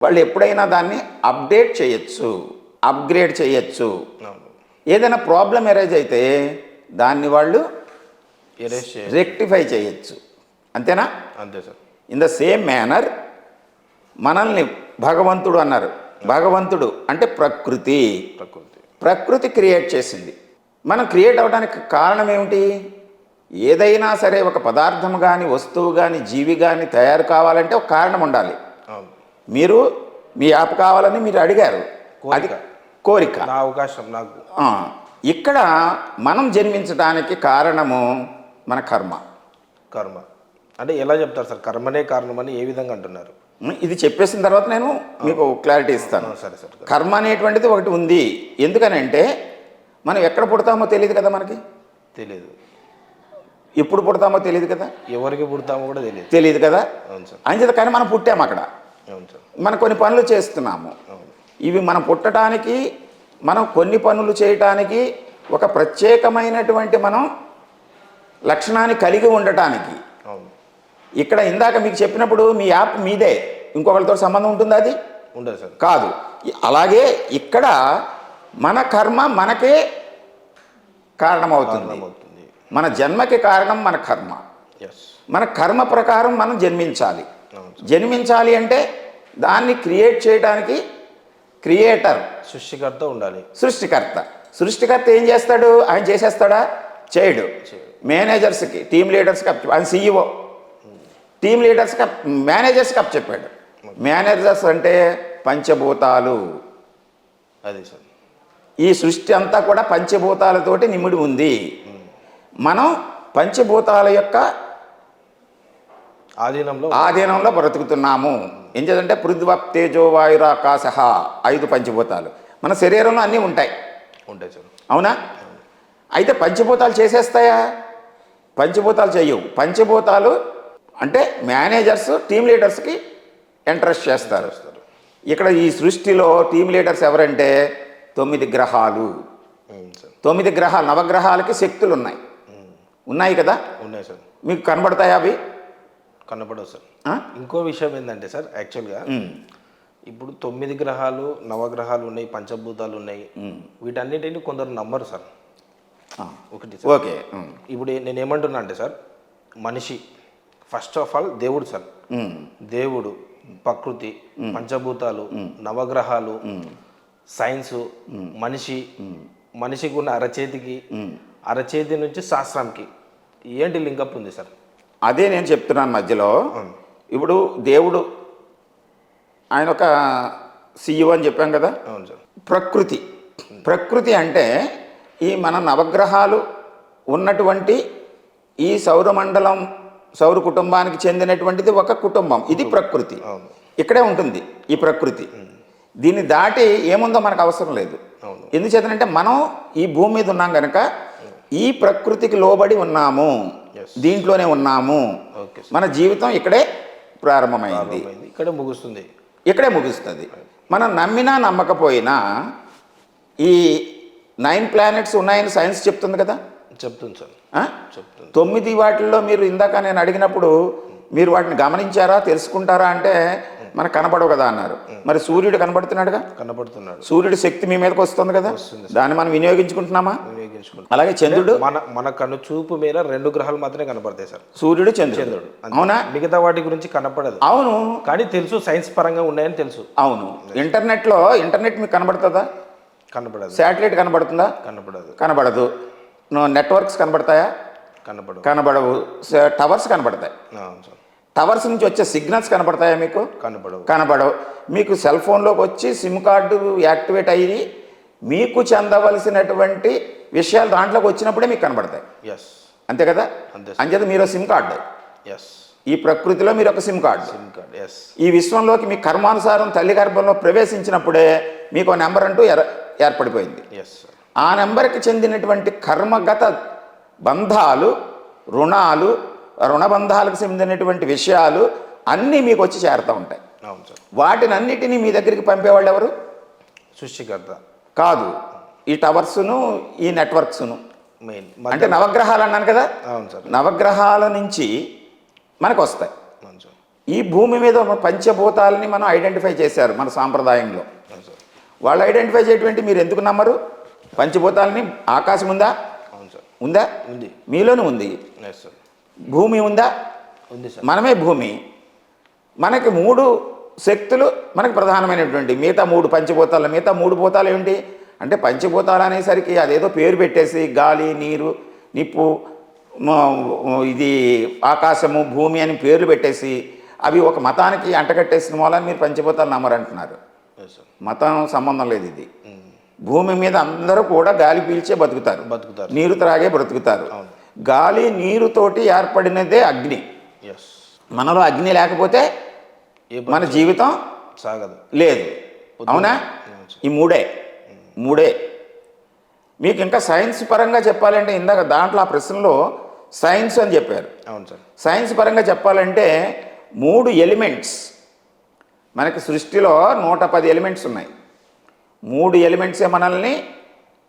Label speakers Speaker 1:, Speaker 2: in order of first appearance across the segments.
Speaker 1: వాళ్ళు ఎప్పుడైనా దాన్ని అప్డేట్ చేయొచ్చు, అప్గ్రేడ్ చేయొచ్చు. ఏదైనా ప్రాబ్లం ఎరేజ్ అయితే దాన్ని వాళ్ళు రెక్టిఫై చేయొచ్చు. అంతేనా?
Speaker 2: అంతే sir.
Speaker 1: In the same manner మనల్ని భగవంతుడు అన్నారు. భగవంతుడు అంటే ప్రకృతి క్రియేట్ చేసింది. మనం క్రియేట్ అవ్వడానికి కారణం ఏమిటి? ఏదైనా సరే ఒక పదార్థం కానీ వస్తువు కానీ జీవి కానీ తయారు కావాలంటే ఒక కారణం ఉండాలి. మీరు మీ యాప్ కావాలని మీరు అడిగారు, అది కోరిక,
Speaker 2: అవకాశం నాకు.
Speaker 1: ఇక్కడ మనం జన్మించడానికి కారణము మన కర్మ.
Speaker 2: అంటే ఎలా చెప్తారు సార్? కర్మనే కారణమని ఏ విధంగా అంటున్నారు?
Speaker 1: ఇది చెప్పేసిన తర్వాత నేను మీకు క్లారిటీ ఇస్తాను.
Speaker 2: సరే సార్.
Speaker 1: కర్మ అనేటువంటిది ఒకటి ఉంది. ఎందుకనంటే మనం ఎక్కడ పుడతామో తెలియదు కదా, మనకి
Speaker 2: తెలియదు.
Speaker 1: ఎప్పుడు పుడతామో తెలియదు కదా,
Speaker 2: ఎవరికి పుడతామో కూడా
Speaker 1: తెలియదు కదా.
Speaker 2: అవును సార్.
Speaker 1: అంచేత కానీ మనం పుట్టాము అక్కడ.
Speaker 2: అవును సార్.
Speaker 1: మనం కొన్ని పనులు చేస్తున్నాము. ఇవి మనం పుట్టడానికి, మనం కొన్ని పనులు చేయటానికి ఒక ప్రత్యేకమైనటువంటి మనం లక్షణాన్ని కలిగి ఉండటానికి. ఇక్కడ ఇందాక మీకు చెప్పినప్పుడు మీ యాప్ మీదే, ఇంకొకరితో సంబంధం ఉంటుందా? అది
Speaker 2: ఉండదు సార్.
Speaker 1: కాదు. అలాగే ఇక్కడ మన కర్మ మనకే కారణమవుతుంది. మన జన్మకి కారణం మన కర్మ. మన కర్మ ప్రకారం మనం జన్మించాలి. జన్మించాలి అంటే దాన్ని క్రియేట్ చేయడానికి క్రియేటర్,
Speaker 2: సృష్టికర్త ఉండాలి.
Speaker 1: సృష్టికర్త ఏం చేస్తాడు? ఆయన చేసేస్తాడా? చేయడు. మేనేజర్స్కి, టీమ్ లీడర్స్కి ఆయన CEO, టీమ్ లీడర్స్కి, మేనేజర్స్కి అప్ చెప్పాడు. మేనేజర్స్ అంటే పంచభూతాలు.
Speaker 2: అది సార్.
Speaker 1: ఈ సృష్టి అంతా కూడా పంచభూతాలతోటి నిమిడి ఉంది. మనం పంచభూతాల యొక్క ఆధీనంలో బ్రతుకుతున్నాము. ఏం చేద్దంటే పృథ్వీ తేజో వాయురాకాశ 5 పంచభూతాలు మన శరీరంలో అన్నీ ఉంటాయి
Speaker 2: సార్.
Speaker 1: అవునా? అయితే పంచభూతాలు చేసేస్తాయా? పంచభూతాలు చెయ్యవు. పంచభూతాలు అంటే మేనేజర్స్ టీమ్ లీడర్స్కి ఇంట్రెస్ట్ చేస్తారు. ఇక్కడ ఈ సృష్టిలో టీమ్ లీడర్స్ ఎవరంటే 9 గ్రహాలు. 9 గ్రహాలు, నవగ్రహాలకి శక్తులు ఉన్నాయి కదా.
Speaker 2: ఉన్నాయి సార్.
Speaker 1: మీకు కనబడతాయా? అవి
Speaker 2: కనపడవు సార్. ఇంకో విషయం ఏంటంటే సార్, యాక్చువల్గా ఇప్పుడు 9 గ్రహాలు, నవగ్రహాలు ఉన్నాయి, పంచభూతాలు ఉన్నాయి. వీటన్నిటిని కొందరు నమ్మరు సార్. ఒకటి
Speaker 1: ఓకే.
Speaker 2: ఇప్పుడు నేనేమంటున్నా అంటే సార్, మనిషి ఫస్ట్ ఆఫ్ ఆల్ దేవుడు సార్. దేవుడు, ప్రకృతి, పంచభూతాలు, నవగ్రహాలు, సైన్సు, మనిషికి ఉన్న అరచేతి నుంచి శాస్త్రంకి ఏంటి లింకప్ ఉంది సార్?
Speaker 1: అదే నేను చెప్తున్నాను మధ్యలో. ఇప్పుడు దేవుడు ఆయన ఒక CEO అని చెప్పాం కదా.
Speaker 2: అవును సార్.
Speaker 1: ప్రకృతి అంటే ఈ మన నవగ్రహాలు ఉన్నటువంటి ఈ సౌరమండలం, సౌర కుటుంబానికి చెందినటువంటిది ఒక కుటుంబం. ఇది ప్రకృతి. ఇక్కడే ఉంటుంది ఈ ప్రకృతి. దీన్ని దాటి ఏముందో మనకు అవసరం లేదు. ఎందుచేతనంటే మనం ఈ భూమి మీద ఉన్నాం కనుక ఈ ప్రకృతికి లోబడి ఉన్నాము, దీంట్లోనే ఉన్నాము. మన జీవితం ఇక్కడే ప్రారంభమైంది, ఇక్కడే ముగుస్తుంది. మనం నమ్మినా నమ్మకపోయినా ఈ 9 ప్లానెట్స్ ఉన్నాయని సైన్స్ చెప్తుంది కదా.
Speaker 2: చెప్తుంది సార్.
Speaker 1: 9 వాటిల్లో మీరు ఇందాక నేను అడిగినప్పుడు మీరు వాటిని గమనించారా, తెలుసుకుంటారా అంటే మనకు కనపడవు కదా అన్నారు. మరి సూర్యుడు కనబడుతున్నాడుగా. సూర్యుడి శక్తి మీ మీదకి వస్తుంది కదా. దాన్ని మనం వినియోగించుకుంటున్నామా? అలాగే చంద్రుడు,
Speaker 2: మన కన్ను చూపు మీద 2 గ్రహాలు మాత్రమే కనపడతాయి సార్,
Speaker 1: సూర్యుడు, చంద్రుడు. అవునా?
Speaker 2: మిగతా వాటి గురించి కనపడదు.
Speaker 1: అవును,
Speaker 2: కానీ తెలుసు, సైన్స్ పరంగా ఉన్నాయని తెలుసు.
Speaker 1: అవును. ఇంటర్నెట్ మీకు కనబడుతుందా?
Speaker 2: కనపడదు.
Speaker 1: శాటిలైట్ కనబడుతుందా? కనబడదు. నెట్వర్క్స్ కనబడతాయా? కనబడవు. టవర్స్ కనబడతాయి. టవర్స్ నుంచి వచ్చే సిగ్నల్స్ కనబడతాయా మీకు? కనబడవు. మీకు సెల్ ఫోన్లోకి వచ్చి సిమ్ కార్డు యాక్టివేట్ అయ్యి మీకు చెందవలసినటువంటి విషయాలు దాంట్లోకి వచ్చినప్పుడే మీకు కనబడతాయి. అంతే కదా. అంచేత మీరు సిమ్ కార్డు, ఈ ప్రకృతిలో మీరు ఒక సిమ్ కార్డు. ఈ విశ్వంలోకి మీ కర్మానుసారం తల్లి గర్భంలో ప్రవేశించినప్పుడే మీకు నెంబర్ అంటూ ఏర్పడిపోయింది. ఆ నెంబర్కి చెందినటువంటి కర్మగత బంధాలు, రుణబంధాలకు చెందినటువంటి విషయాలు అన్నీ మీకు వచ్చి చేరుతూ ఉంటాయి. వాటిని అన్నిటినీ మీ దగ్గరికి పంపేవాళ్ళు ఎవరు?
Speaker 2: సృష్టికర్త
Speaker 1: కాదు. ఈ టవర్స్ను, ఈ నెట్వర్క్స్ను. అంటే నవగ్రహాలు అన్నాను కదా. నవగ్రహాల నుంచి మనకు వస్తాయి. ఈ భూమి మీద ఉన్న పంచభూతాలని మనం ఐడెంటిఫై చేశారు మన సాంప్రదాయంలో.
Speaker 2: అవును సార్.
Speaker 1: వాళ్ళు ఐడెంటిఫై చేయటువంటి మీరు ఎందుకు నమ్మరు? పంచభూతాలని ఆకాశం ఉందా?
Speaker 2: అవును సార్.
Speaker 1: ఉందా?
Speaker 2: ఉంది.
Speaker 1: మీలోనే ఉంది.
Speaker 2: Yes sir.
Speaker 1: భూమి ఉందా?
Speaker 2: ఉంది సార్.
Speaker 1: మనమే భూమి. మనకి 3 శక్తులు మనకి ప్రధానమైనటువంటి, మిగతా 3 పంచభూతాలు, మిగతా 3 భూతాలు ఏమిటి అంటే పంచభూతాలు అనేసరికి అదేదో పేరు పెట్టేసి గాలి, నీరు, నిప్పు, ఇది ఆకాశము, భూమి అని పేర్లు పెట్టేసి అవి ఒక మతానికి అంటకట్టేసిన మూలాన్ని మీరు పంచభూతాలు నమ్మరంటున్నారు.
Speaker 2: Yes sir.
Speaker 1: మతం సంబంధం లేదు. ఇది భూమి మీద అందరూ కూడా గాలి పీల్చే బతుకుతారు, నీరు త్రాగే బ్రతుకుతారు. గాలి నీరుతోటి ఏర్పడినదే అగ్ని.
Speaker 2: ఎస్.
Speaker 1: మనలో అగ్ని లేకపోతే మన జీవితం
Speaker 2: సాగదు,
Speaker 1: లేదు. అవునా? ఈ మూడే. మీకు ఇంకా సైన్స్ పరంగా చెప్పాలంటే ఇందాక దాంట్లో ఆ ప్రశ్నలో సైన్స్ అని చెప్పారు.
Speaker 2: అవును సార్.
Speaker 1: సైన్స్ పరంగా చెప్పాలంటే 3 ఎలిమెంట్స్ మనకి సృష్టిలో 110 ఎలిమెంట్స్ ఉన్నాయి. 3 ఎలిమెంట్సే మనల్ని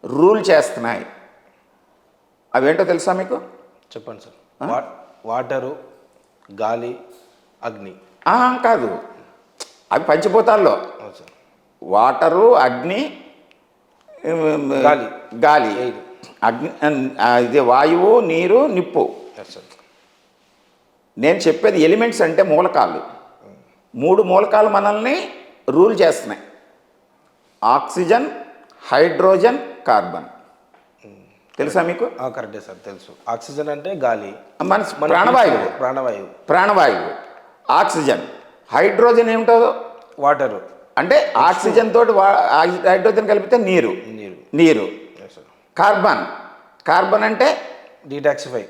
Speaker 1: రూల్ చేస్తున్నాయి. అవేంటో తెలుసా మీకు?
Speaker 2: చెప్పండి సార్. వాటరు, గాలి, అగ్ని.
Speaker 1: కాదు, అవి పంచభూతాల్లో.
Speaker 2: అవును సార్.
Speaker 1: వాటరు, అగ్ని, గాలి, అగ్ని, ఇది వాయువు, నీరు, నిప్పు.
Speaker 2: Yes sir.
Speaker 1: నేను చెప్పేది ఎలిమెంట్స్ అంటే మూలకాలు. 3 మూలకాలు మనల్ని రూల్ చేస్తున్నాయి. Oxygen, hydrogen, carbon. తెలుసా మీకు?
Speaker 2: కరెక్టే సార్, తెలుసు. ఆక్సిజన్ అంటే గాలి,
Speaker 1: మన ప్రాణవాయువు. ఆక్సిజన్. హైడ్రోజన్ ఏమిటో?
Speaker 2: వాటరు.
Speaker 1: అంటే ఆక్సిజన్ తోటి హైడ్రోజన్ కలిపితే నీరు. కార్బన్ అంటే
Speaker 2: డీటాక్సిఫై.